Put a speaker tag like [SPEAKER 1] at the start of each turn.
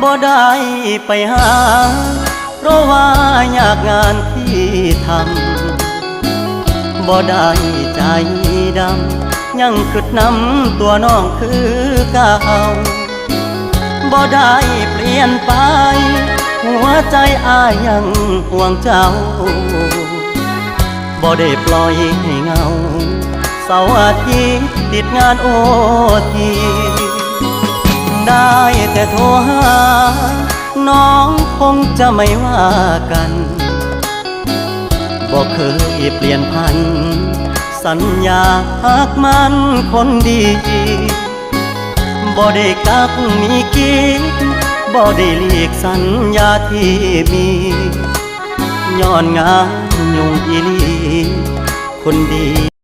[SPEAKER 1] บ่ได้ไปหาเพราะว่าอยากงานที่ทำบ่ได้ใจดำยังคิดนำตัวน้องคือเก่าบ่ได้เปลี่ยนไปหัวใจอ้ายยังห่วงเจ้าบ่ได้ปล่อยให้เงาเสาร์อาทิตย์ติดงานโอทีได้แต่โทรหาน้องคงจะไม่ว่ากันบ่เคยเปลี่ยนพันสัญญาหักมันคนดีบ่ได้กักมีกิ๊กบ่ได้หลีกสัญญาที่มีย้อนงานยุ่งอีหลีคนดี